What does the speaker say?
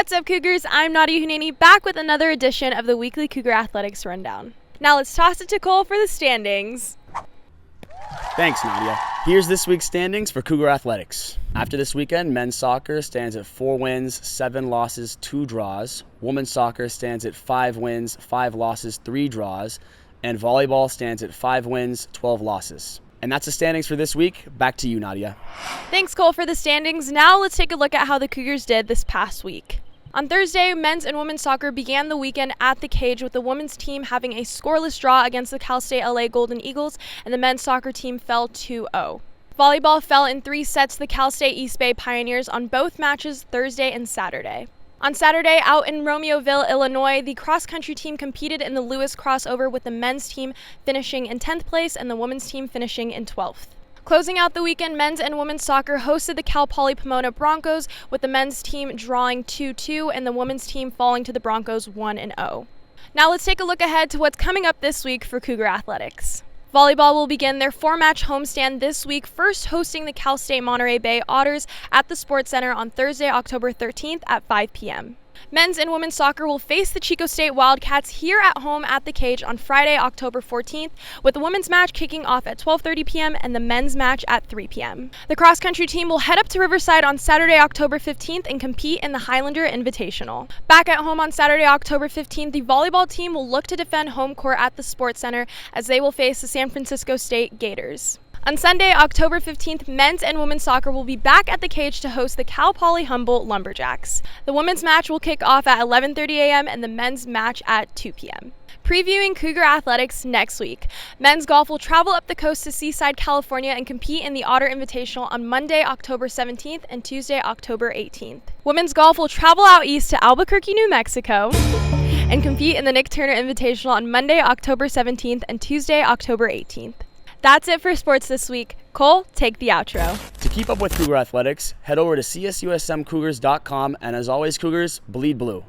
What's up, Cougars? I'm Nadia Houneini, back with another edition of the weekly Cougar Athletics Rundown. Now let's toss it to Cole for the standings. Thanks, Nadia. Here's this week's standings for Cougar Athletics. After this weekend, men's soccer stands at 4 wins, 7 losses, 2 draws. Women's soccer stands at 5 wins, 5 losses, 3 draws. And volleyball stands at 5 wins, 12 losses. And that's the standings for this week. Back to you, Nadia. Thanks, Cole, for the standings. Now let's take a look at how the Cougars did this past week. On Thursday, men's and women's soccer began the weekend at the cage with the women's team having a scoreless draw against the Cal State LA Golden Eagles, and the men's soccer team fell 2-0. Volleyball fell in 3 sets to the Cal State East Bay Pioneers on both matches Thursday and Saturday. On Saturday, out in Romeoville, Illinois, the cross-country team competed in the Lewis crossover with the men's team finishing in 10th place and the women's team finishing in 12th. Closing out the weekend, men's and women's soccer hosted the Cal Poly Pomona Broncos, with the men's team drawing 2-2 and the women's team falling to the Broncos 1-0. Now let's take a look ahead to what's coming up this week for Cougar Athletics. Volleyball will begin their 4-match homestand this week, first hosting the Cal State Monterey Bay Otters at the Sports Center on Thursday, October 13th at 5 p.m. Men's and women's soccer will face the Chico State Wildcats here at home at the cage on Friday, October 14th, with the women's match kicking off at 12:30 p.m. and the men's match at 3 p.m. The cross-country team will head up to Riverside on Saturday, October 15th and compete in the Highlander Invitational. Back at home on Saturday, October 15th, the volleyball team will look to defend home court at the Sports Center as they will face the San Francisco State Gators. On Sunday, October 15th, men's and women's soccer will be back at the cage to host the Cal Poly Humboldt Lumberjacks. The women's match will kick off at 11:30 a.m. and the men's match at 2 p.m. Previewing Cougar Athletics next week, men's golf will travel up the coast to Seaside, California and compete in the Otter Invitational on Monday, October 17th and Tuesday, October 18th. Women's golf will travel out east to Albuquerque, New Mexico and compete in the Nick Turner Invitational on Monday, October 17th and Tuesday, October 18th. That's it for sports this week. Cole, take the outro. To keep up with Cougar Athletics, head over to CSUSMCougars.com, and as always, Cougars, bleed blue.